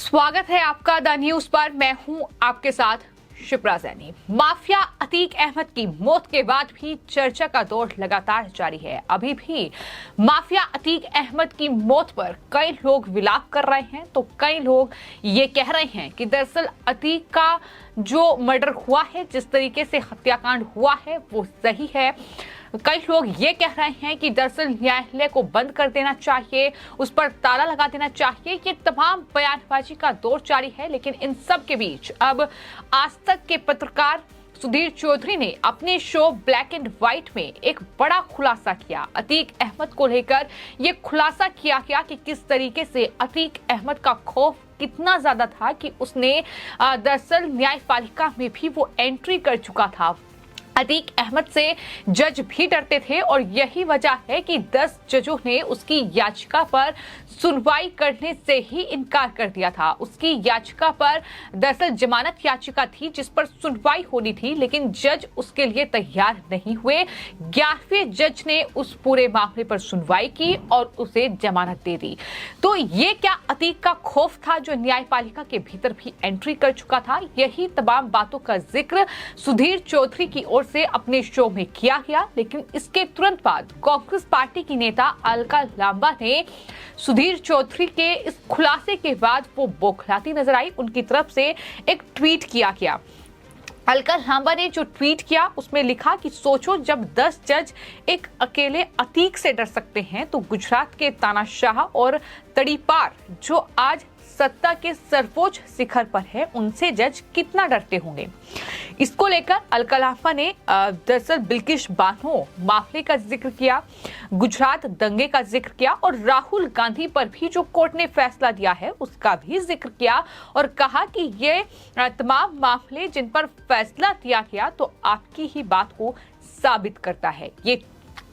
स्वागत है आपका द न्यूज पर। मैं हूं आपके साथ शिप्रा सैनी। माफिया अतीक अहमद की मौत के बाद भी चर्चा का दौर लगातार जारी है। अभी भी माफिया अतीक अहमद की मौत पर कई लोग विलाप कर रहे हैं, तो कई लोग ये कह रहे हैं कि दरअसल अतीक का जो मर्डर हुआ है, जिस तरीके से हत्याकांड हुआ है, वो सही है। कई लोग ये कह रहे हैं कि दरअसल न्यायालय को बंद कर देना चाहिए, उस पर ताला लगा देना चाहिए। ये तमाम बयानबाजी का दौर जारी है, लेकिन इन सब के बीच अब आज तक के पत्रकार सुधीर चौधरी ने अपने शो ब्लैक एंड व्हाइट में एक बड़ा खुलासा किया। अतीक अहमद को लेकर ये खुलासा किया गया कि किस तरीके से अतीक अहमद का खौफ कितना ज्यादा था कि उसने दरअसल न्यायपालिका में भी वो एंट्री कर चुका था। अतीक अहमद से जज भी डरते थे और यही वजह है कि 10 जजों ने उसकी याचिका पर सुनवाई करने से ही इनकार कर दिया था। उसकी याचिका पर दरअसल जमानत याचिका थी जिस पर सुनवाई होनी थी, लेकिन जज उसके लिए तैयार नहीं हुए। 11वें जज ने उस पूरे मामले पर सुनवाई की और उसे जमानत दे दी। तो ये क्या अतीक का खौफ था जो न्यायपालिका के भीतर भी एंट्री कर चुका था? यही तमाम बातों का जिक्र सुधीर चौधरी की ओर से अपने शो में किया गया। लेकिन इसके तुरंत बाद कांग्रेस पार्टी की नेता अलका लांबा ने सुधीर चौधरी के इस खुलासे के बाद वो बौखलाती नजर आई। उनकी तरफ से एक ट्वीट किया गया। अलका लांबा ने जो ट्वीट किया उसमें लिखा कि सोचो, जब 10 जज एक अकेले अतीक से डर सकते हैं तो गुजरात के तानाशाह और तड़ीपार जो आज सत्ता के सर्वोच्च शिखर पर है, उनसे जज कितना डरते होंगे। इसको लेकर अलका लांबा ने दरअसल बिल्किश बानो मामले का जिक्र किया, गुजरात दंगे का जिक्र किया और राहुल गांधी पर भी जो कोर्ट ने फैसला दिया है उसका भी जिक्र किया और कहा कि ये तमाम मामले जिन पर फैसला दिया गया तो आपकी ही बात को साबित करता है।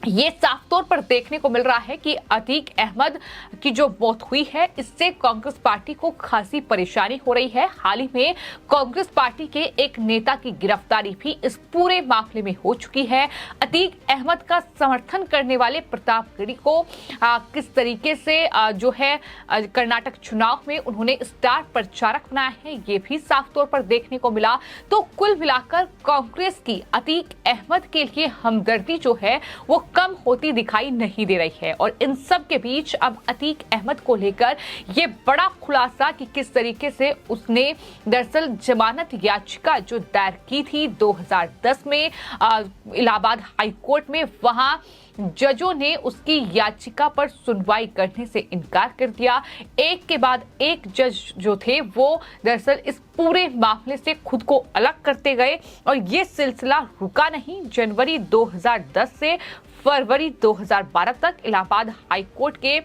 ये साफ तौर पर देखने को मिल रहा है कि अतीक अहमद की जो मौत हुई है इससे कांग्रेस पार्टी को खासी परेशानी हो रही है। हाल ही में कांग्रेस पार्टी के एक नेता की गिरफ्तारी भी इस पूरे मामले में हो चुकी है। अतीक अहमद का समर्थन करने वाले प्रतापगढ़ी को किस तरीके से जो है कर्नाटक चुनाव में उन्होंने स्टार प्रचारक बनाया है, ये भी साफ तौर पर देखने को मिला। तो कुल मिलाकर कांग्रेस की अतीक अहमद के लिए हमदर्दी जो है वो कम होती दिखाई नहीं दे रही है। और इन सब के बीच अब अतीक अहमद को लेकर यह बड़ा खुलासा कि किस तरीके से उसने दरअसल जमानत याचिका जो दायर की थी 2010 में इलाहाबाद हाई कोर्ट में, वहां जजों ने उसकी याचिका पर सुनवाई करने से इनकार कर दिया। एक के बाद एक जज जो थे वो दरअसल इस पूरे मामले से खुद को अलग करते गए और ये सिलसिला रुका नहीं। जनवरी 2010 से फरवरी 2012 तक इलाहाबाद हाई कोर्ट के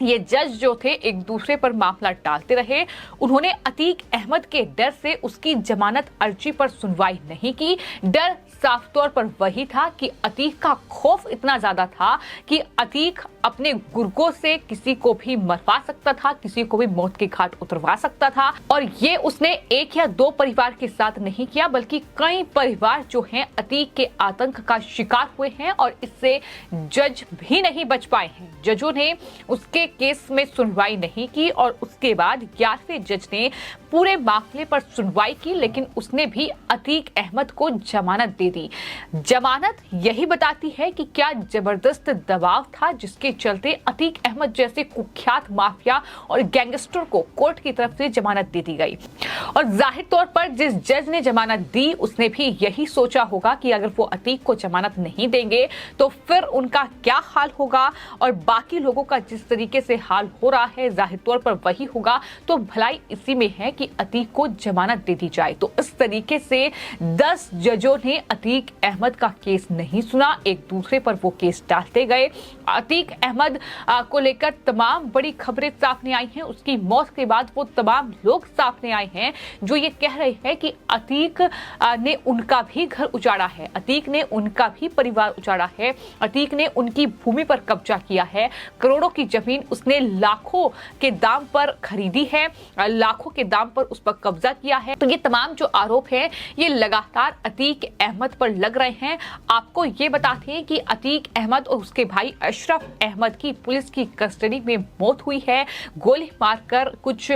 ये जज जो थे एक दूसरे पर मामला टालते रहे। उन्होंने अतीक अहमद के डर से उसकी जमानत अर्जी पर सुनवाई नहीं की। डर साफ तौर पर वही था कि अतीक का खौफ इतना ज्यादा था कि अतीक अपने गुर्गों से किसी को भी मरवा सकता था, किसी को भी मौत के घाट उतरवा सकता था। और ये उसने एक या दो परिवार के साथ नहीं किया, बल्कि कई परिवार जो हैं अतीक के आतंक का शिकार हुए हैं और इससे जज भी नहीं बच पाए हैं। जजों ने उसके केस में सुनवाई नहीं की और उसके बाद 11वें जज ने पूरे मामले पर सुनवाई की, लेकिन उसने भी अतीक अहमद को जमानत दे दी। जमानत यही बताती है कि क्या जबरदस्त दबाव था जिसके चलते अतीक अहमद जैसे कुख्यात माफिया और गैंगस्टर को कोर्ट की तरफ से जमानत दे दी गई। और जाहिर तौर पर जिस जज ने जमानत दी उसने भी यही सोचा होगा कि अगर वो अतीक को जमानत नहीं देंगे तो फिर उनका क्या हाल होगा और बाकी लोगों का जिस तरीके से हाल हो रहा है जाहिर तौर पर वही होगा। तो भलाई इसी में है कि अतीक को जमानत दे दी जाए। तो इस तरीके से 10 जजों ने अतीक अहमद का केस नहीं सुना, एक दूसरे पर वो केस डालते गए। अतीक अहमद को लेकर तमाम बड़ी खबरें सामने आई हैं। उसकी मौत के बाद वो तमाम लोग सामने आए हैं जो ये कह रहे हैं कि अतीक ने उनका भी घर उजाड़ा है, अतीक ने उनका भी परिवार उजाड़ा है, अतीक ने उनकी भूमि पर कब्जा किया है, करोड़ों की जमीन उसने लाखों के दाम पर खरीदी है, लाखों के दाम पर उस पर कब्जा किया है। तो ये तमाम जो आरोप हैं ये लगातार अतीक अहमद अहमद पर लग रहे हैं। आपको ये बताते हैं कि अतीक अहमद और उसके भाई अशरफ अहमद की पुलिस की कस्टडी में मौत हुई है। गोली मारकर कुछ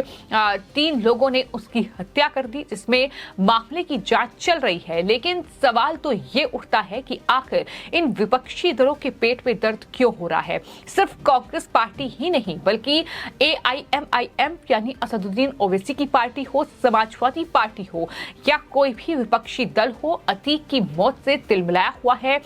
3 लोगों ने उसकी हत्या कर दी, जिसमें मामले की जांच चल रही है। लेकिन सवाल तो ये उठता है कि आखिर इन विपक्षी दलों के पेट में दर्द क्यों हो रहा है। सिर्फ कांग्रेस पार्टी ही नहीं बल्कि AIMIM यानी असदुद्दीन ओवैसी की पार्टी हो, समाजवादी पार्टी हो या कोई भी विपक्षी दल हो, अतीक की मौत से तिलमिलाया हुआ है।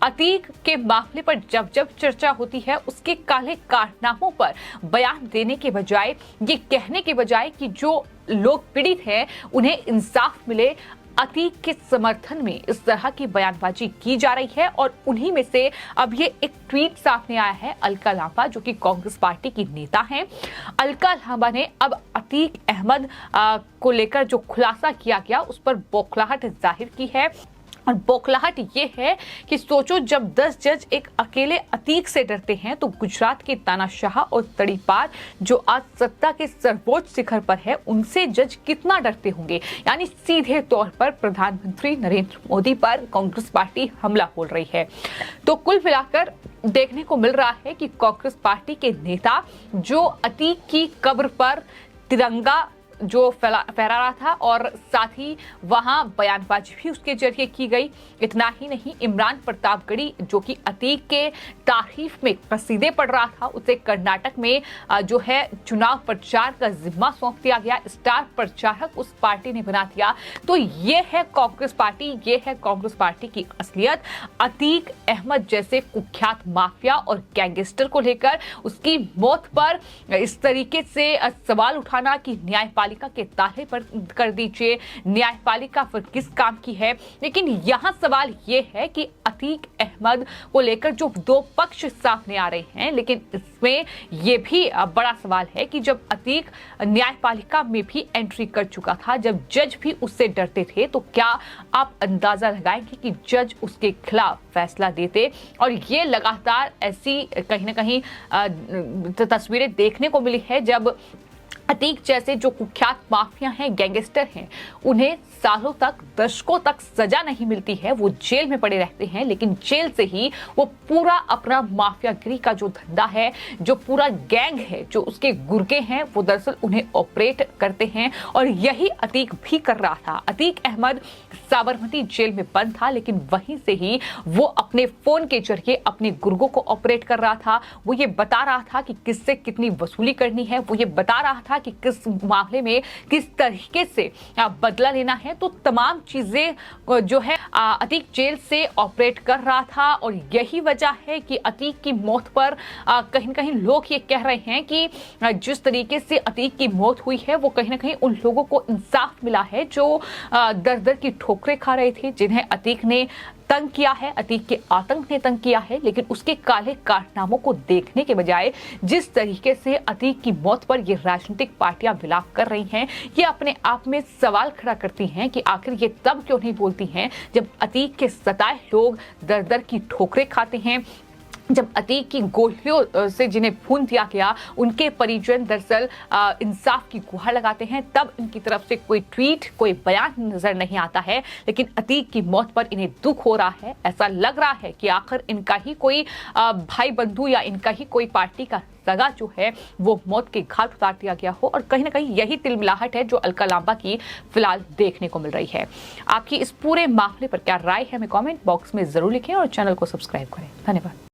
अतीक के मामले पर जब जब चर्चा होती है, उसके काले कारनामों पर बयान देने के बजाय, ये कहने के बजाय कि जो लोग पीड़ित हैं उन्हें इंसाफ मिले, अतीक के समर्थन में इस तरह की बयानबाजी की जा रही है। और उन्हीं में से अब ये एक ट्वीट सामने आया है। अलका लांबा जो कि कांग्रेस पार्टी की नेता हैं, अलका लांबा ने अब अतीक अहमद को लेकर जो खुलासा किया गया उस पर बौखलाहट जाहिर की है। और बौखलाहट ये है कि सोचो, जब 10 जज एक अकेले अतीक से डरते हैं तो गुजरात के तानाशाह और तड़ीपार जो आज सत्ता के सर्वोच्च शिखर पर है, उनसे जज कितना डरते होंगे। यानी सीधे तौर पर प्रधानमंत्री नरेंद्र मोदी पर कांग्रेस पार्टी हमला बोल रही है। तो कुल मिलाकर देखने को मिल रहा है कि कांग्रेस पार्टी के नेता जो अतीक की कब्र पर तिरंगा जो फहरा रहा था और साथ ही वहां बयानबाजी भी उसके जरिए की गई। इतना ही नहीं, इमरान प्रतापगढ़ी जो कि अतीक के तारीफ में कसीदे पढ़ रहा था, उसे कर्नाटक में जो है चुनाव प्रचार का जिम्मा सौंप दिया गया। स्टार प्रचारक उस पार्टी ने बना दिया। तो ये है कांग्रेस पार्टी, ये है कांग्रेस पार्टी की असलियत। अतीक अहमद जैसे कुख्यात माफिया और गैंगस्टर को लेकर उसकी मौत पर इस तरीके से सवाल उठाना कि न्यायपालिका के ताले पर कर दीजिए, न्यायपालिका फिर किस काम की है। लेकिन यहां सवाल यह है कि अतीक अहमद को लेकर जो 2 पक्ष सामने आ रहे हैं, लेकिन इसमें यह भी बड़ा सवाल है कि जब अतीक न्यायपालिका में भी एंट्री कर चुका था, जब जज भी उससे डरते थे, तो क्या आप अंदाजा लगाएंगे कि जज उसके खिलाफ फैसला देते। और ये लगातार ऐसी कहीं ना कहीं तस्वीरें देखने को मिली है जब अतीक जैसे जो कुख्यात माफिया हैं, गैंगस्टर हैं, उन्हें सालों तक, दशकों तक सजा नहीं मिलती है, वो जेल में पड़े रहते हैं। लेकिन जेल से ही वो पूरा अपना माफियागिरी का जो धंधा है, जो पूरा गैंग है, जो उसके गुर्गे हैं, वो दरअसल उन्हें ऑपरेट करते हैं। और यही अतीक भी कर रहा था। अतीक अहमद साबरमती जेल में बंद था, लेकिन वहीं से ही वो अपने फोन के जरिए अपने गुर्गों को ऑपरेट कर रहा था। वो ये बता रहा था कि किससे कितनी वसूली करनी है, वो ये बता रहा था कि किस मामले में किस तरीके से बदला लेना है। तो तमाम चीजें जो है अतीक जेल से ऑपरेट कर रहा था। और यही वजह है कि अतीक की मौत पर कहीं न कहीं लोग ये कह रहे हैं कि जिस तरीके से अतीक की मौत हुई है, वो कहीं ना कहीं उन लोगों को इंसाफ मिला है जो दर दर की ठोकरें खा रहे थे, जिन्हें अतीक ने तंग किया है, अतीक के आतंक ने तंग किया है। लेकिन उसके काले कारनामों को देखने के बजाय जिस तरीके से अतीक की मौत पर ये राजनीतिक पार्टियां विलाप कर रही हैं, ये अपने आप में सवाल खड़ा करती हैं कि आखिर ये तब क्यों नहीं बोलती हैं जब अतीक के सताए लोग दर दर की ठोकरें खाते हैं, जब अतीक की गोलियों से जिन्हें भून दिया गया, उनके परिजन दरअसल इंसाफ की गुहार लगाते हैं, तब इनकी तरफ से कोई ट्वीट, कोई बयान नजर नहीं आता है। लेकिन अतीक की मौत पर इन्हें दुख हो रहा है। ऐसा लग रहा है कि आखिर इनका ही कोई भाई बंधु या इनका ही कोई पार्टी का सगा जो है वो मौत के घाट उतार दिया गया हो। और कहीं ना कहीं यही तिलमिलाहट है जो अलका लांबा की फिलहाल देखने को मिल रही है। आपकी इस पूरे मामले पर क्या राय है, हमें कमेंट बॉक्स में जरूर लिखें और चैनल को सब्सक्राइब करें। धन्यवाद।